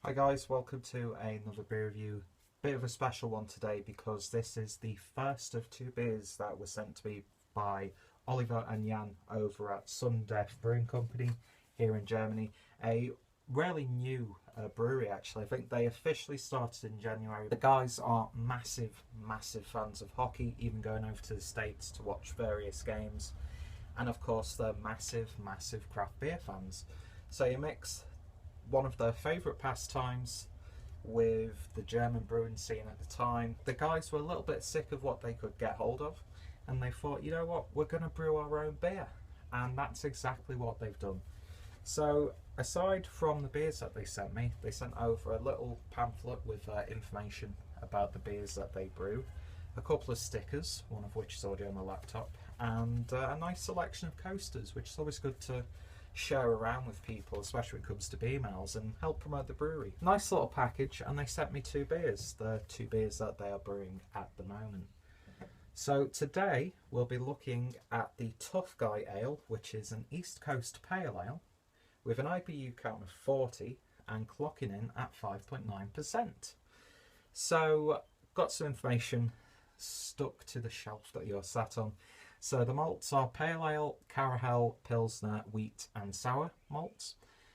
Hi guys, welcome to another beer review. Bit of a special one today because this is the first of two beers that were sent to me by Oliver and Jan over at Sundef Brewing Company here in Germany. A really new brewery actually. I think they officially started in January. The guys are massive fans of hockey, even going over to the States to watch various games. And of course they're massive craft beer fans. So you mix one of their favourite pastimes with the German brewing scene at the time. The guys were a little bit sick of what they could get hold of, and they thought, you know what, we're going to brew our own beer. And that's exactly what they've done. So aside from the beers that they sent me, they sent over a little pamphlet with information about the beers that they brew, a couple of stickers, one of which is already on my laptop, and a nice selection of coasters, which is always good to share around with people, especially when it comes to beer miles, and help promote the brewery. Nice little package, and they sent me two beers, the two beers that they are brewing at the moment. So today we'll be looking at the Tough Guy Ale, which is an East Coast Pale Ale with an IBU count of 40 and clocking in at 5.9%. So got some information stuck to the shelf that you're sat on. So the malts are Pale Ale, Carahel, Pilsner, Wheat and Sour malts.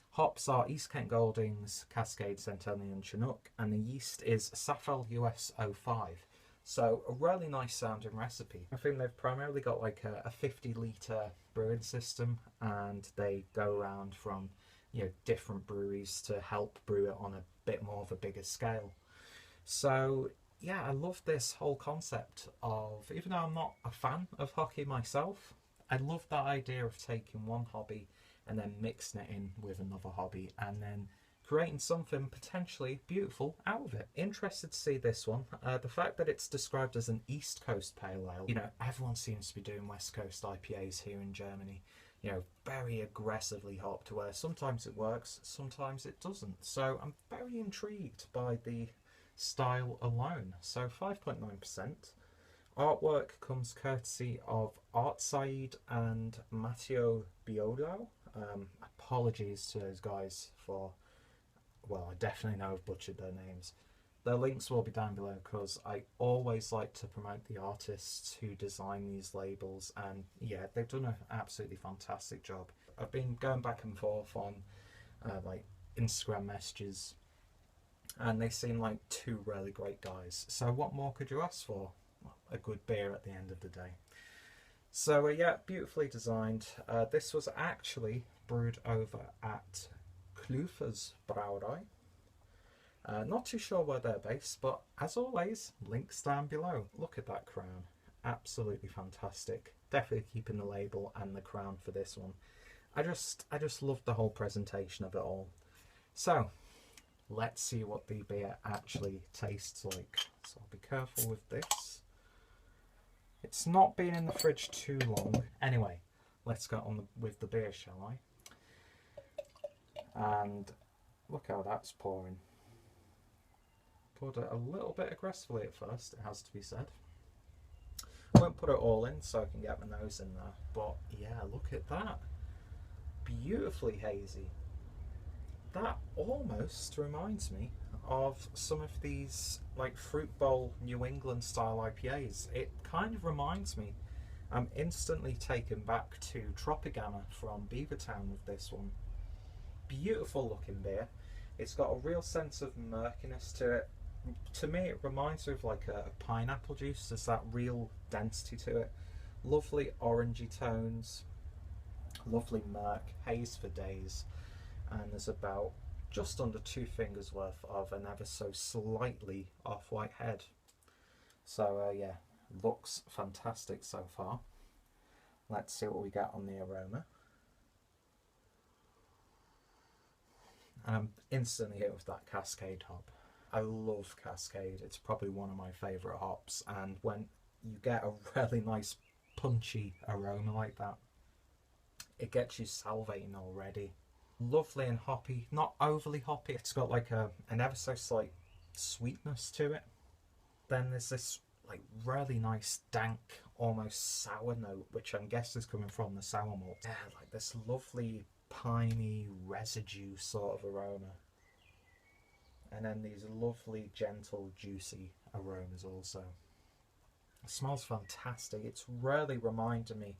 Hops are East Kent Goldings, Cascade, Centennial and Chinook. And the yeast is Safel US 05. So a really nice sounding recipe. I think they've primarily got like a 50 litre brewing system, and they go around from different breweries to help brew it on a bit more of a bigger scale. So yeah, I love this whole concept of, even though I'm not a fan of hockey myself, I love that idea of taking one hobby and then mixing it in with another hobby and then creating something potentially beautiful out of it. Interested to see this one. The fact that it's described as an East Coast Pale Ale, everyone seems to be doing West Coast IPAs here in Germany, very aggressively hopped, where sometimes it works, sometimes it doesn't. So I'm very intrigued by the style alone. So 5.9%. Artwork comes courtesy of Artseid and Mathieu Beaulieu. Apologies to those guys for, well, I definitely know I've butchered their names. Their links will be down below because I always like to promote the artists who design these labels, and yeah, they've done an absolutely fantastic job. I've been going back and forth on like Instagram messages, and they seem like two really great guys. So what more could you ask for? Well, a good beer at the end of the day. So yeah, beautifully designed. This was actually brewed over at Klufers Brauerei. Not too sure where they're based, but as always, links down below. Look at that crown. Absolutely fantastic. Definitely keeping the label and the crown for this one. I just love the whole presentation of it all. So let's see what the beer actually tastes like. So I'll be careful with this. It's not been in the fridge too long. Anyway, let's get on with the beer, shall I? And look how that's pouring. Poured it a little bit aggressively at first, it has to be said. I won't put it all in so I can get my nose in there. But yeah, look at that. Beautifully hazy. That almost reminds me of some of these like fruit bowl New England style IPAs. It kind of reminds me. I'm instantly taken back to Tropicana from Beavertown with this one. Beautiful looking beer. It's got a real sense of murkiness to it. To me, it reminds me of like a pineapple juice. There's that real density to it. Lovely orangey tones. Lovely murk. Haze for days. And there's about just under 2 fingers worth of an ever so slightly off-white head. So yeah, looks fantastic so far. Let's see what we get on the aroma. And I'm instantly hit with that Cascade hop. I love Cascade. It's probably one of my favourite hops, and when you get a really nice punchy aroma like that, it gets you salivating already. Lovely and hoppy, not overly hoppy. It's got like an ever so slight sweetness to it. Then there's this like really nice dank, almost sour note, which I'm guessing is coming from the sour malt. Yeah, like this lovely piney residue sort of aroma. And then these lovely, gentle, juicy aromas also. It smells fantastic. It's really reminded me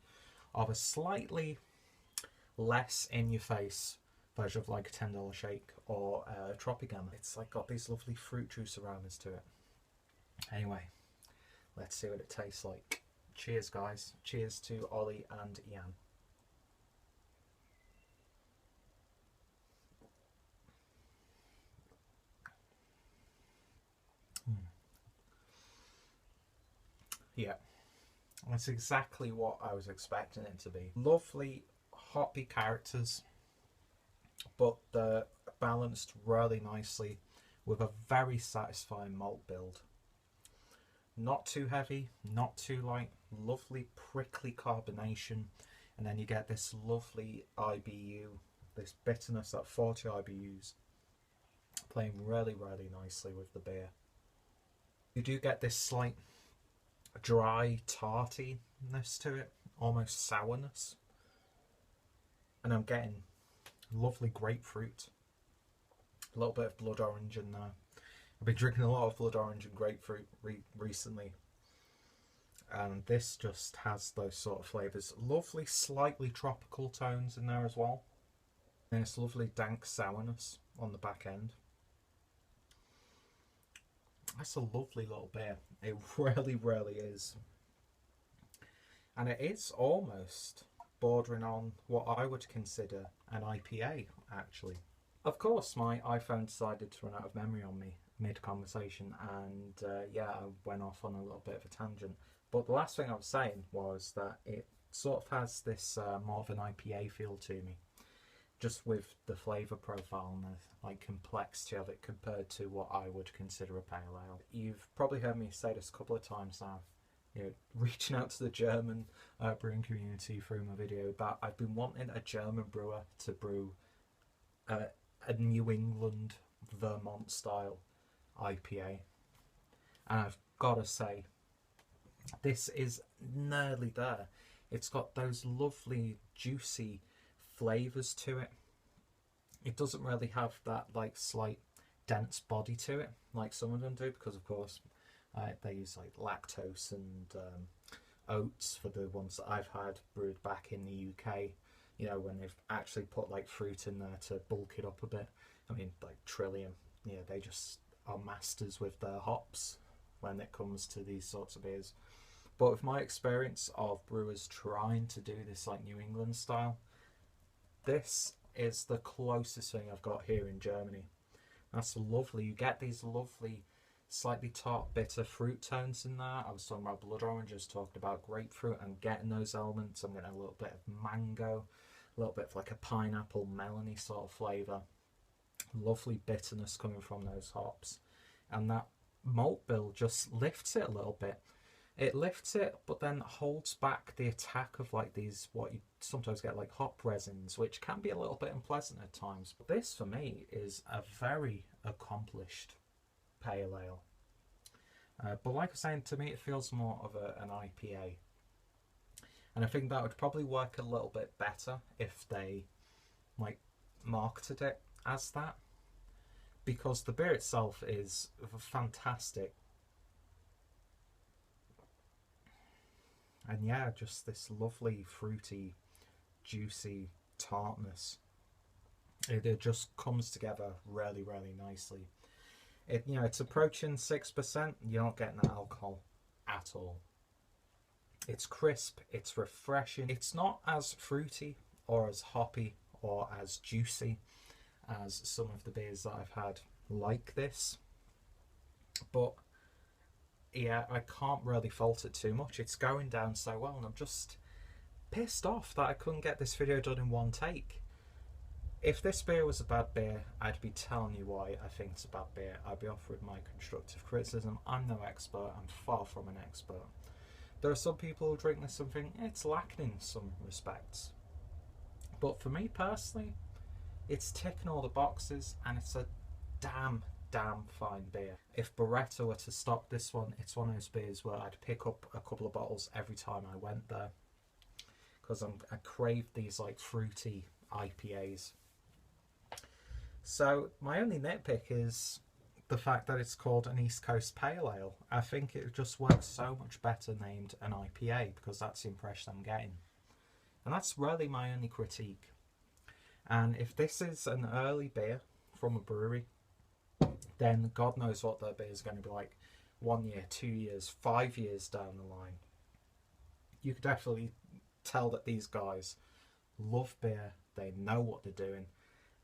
of a slightly less in-your-face version of like a $10 shake or a Tropicana. It's like got these lovely fruit juice aromas to it. Anyway, let's see what it tastes like. Cheers, guys. Cheers to Ollie and Ian. Yeah, that's exactly what I was expecting it to be. Lovely hoppy characters, but they're balanced really nicely with a very satisfying malt build. Not too heavy, not too light, lovely prickly carbonation, and then you get this lovely IBU, this bitterness at 40 IBUs, playing really, really nicely with the beer. You do get this slight dry tartiness to it, almost sourness, and I'm getting lovely grapefruit, a little bit of blood orange in there. I've been drinking a lot of blood orange and grapefruit recently, and this just has those sort of flavours. Lovely slightly tropical tones in there as well, and this lovely dank sourness on the back end. That's a lovely little beer. It really, really is. And it is almost bordering on what I would consider an IPA, actually. Of course, my iPhone decided to run out of memory on me mid-conversation, and yeah, I went off on a little bit of a tangent. But the last thing I was saying was that it sort of has this more of an IPA feel to me, just with the flavour profile and the like complexity of it compared to what I would consider a pale ale. You've probably heard me say this a couple of times now, you know, reaching out to the German brewing community through my video, that I've been wanting a German brewer to brew a New England Vermont style IPA, and I've got to say, this is nearly there. It's got those lovely juicy flavours to it. It doesn't really have that like slight dense body to it like some of them do, because of course they use like lactose and oats for the ones that I've had brewed back in the UK, you know, when they've actually put like fruit in there to bulk it up a bit. I mean, like Trillium, yeah, they just are masters with their hops when it comes to these sorts of beers. But with my experience of brewers trying to do this like New England style, this is the closest thing I've got here in Germany. That's lovely. You get these lovely, slightly tart, bitter fruit tones in there. I was talking about blood orange, I was talking about grapefruit. I'm getting those elements. I'm getting a little bit of mango, a little bit of like a pineapple, melony sort of flavour. Lovely bitterness coming from those hops. And that malt bill just lifts it a little bit. It lifts it, but then holds back the attack of like these, what you sometimes get like hop resins, which can be a little bit unpleasant at times. But this for me is a very accomplished pale ale. But like I was saying, to me it feels more of an IPA. And I think that would probably work a little bit better if they like marketed it as that. Because the beer itself is fantastic. And yeah, just this lovely fruity, juicy tartness. It just comes together really, really nicely. You know, it's approaching 6%. You're not getting that alcohol at all. It's crisp. It's refreshing. It's not as fruity or as hoppy or as juicy as some of the beers that I've had like this. But yeah, I can't really fault it too much. It's going down so well, and I'm just pissed off that I couldn't get this video done in one take. If this beer was a bad beer, I'd be telling you why I think it's a bad beer. I'd be offering my constructive criticism. I'm no expert. I'm far from an expert. There are some people who drink this and think it's lacking in some respects. But for me personally, it's ticking all the boxes, and it's a damn fine beer. If Beretta were to stock this one, it's one of those beers where I'd pick up a couple of bottles every time I went there, because I crave these like fruity IPAs. So my only nitpick is, the fact that it's called an East Coast Pale Ale. I think it just works so much better named an IPA, because that's the impression I'm getting. And that's really my only critique. And if this is an early beer from a brewery, then God knows what their beer is going to be like 1 year, 2 years, 5 years down the line. You could definitely tell that these guys love beer, they know what they're doing,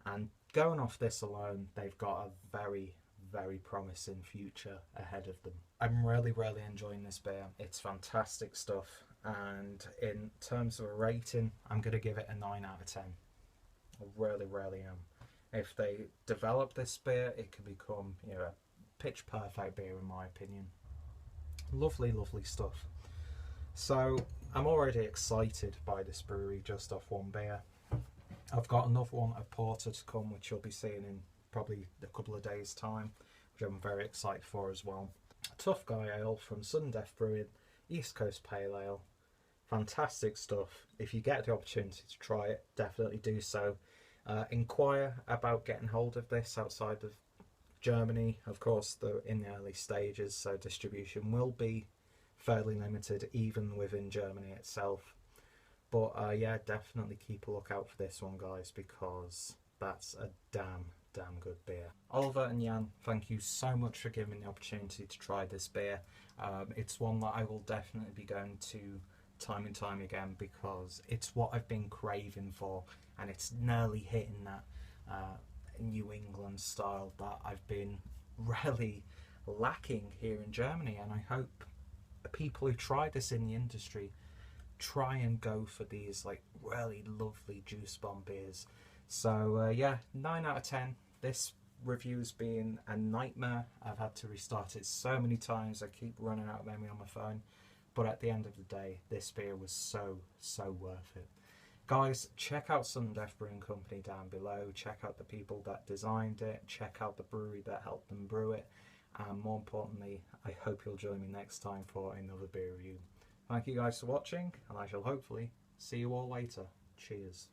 and going off this alone, they've got a very, very promising future ahead of them. I'm really, really enjoying this beer. It's fantastic stuff, and in terms of a rating, I'm going to give it a 9 out of 10. I really, really am. If they develop this beer, it can become, you know, a pitch perfect beer in my opinion. Lovely, lovely stuff. So I'm already excited by this brewery just off one beer. I've got another one, a porter, to come, which you'll be seeing in probably a couple of days time, which I'm very excited for as well. Tough Guy Ale from Sudden Death Brewing, East Coast Pale Ale. Fantastic stuff. If you get the opportunity to try it, definitely do so. Inquire about getting hold of this outside of Germany. Of course, they're in the early stages, so distribution will be fairly limited even within Germany itself. But yeah, definitely keep a lookout for this one, guys, because that's a damn good beer. Oliver and Jan, thank you so much for giving me the opportunity to try this beer. It's one that I will definitely be going to time and time again, because it's what I've been craving for, and it's nearly hitting that New England style that I've been really lacking here in Germany. And I hope people who try this in the industry try and go for these like really lovely juice bomb beers. So yeah, 9 out of 10. This review's been a nightmare. I've had to restart it so many times. I keep running out of memory on my phone. But at the end of the day, this beer was so worth it. Guys, check out Sudden Death Brewing Company down below. Check out the people that designed it. Check out the brewery that helped them brew it. And more importantly, I hope you'll join me next time for another beer review. Thank you guys for watching, and I shall hopefully see you all later. Cheers.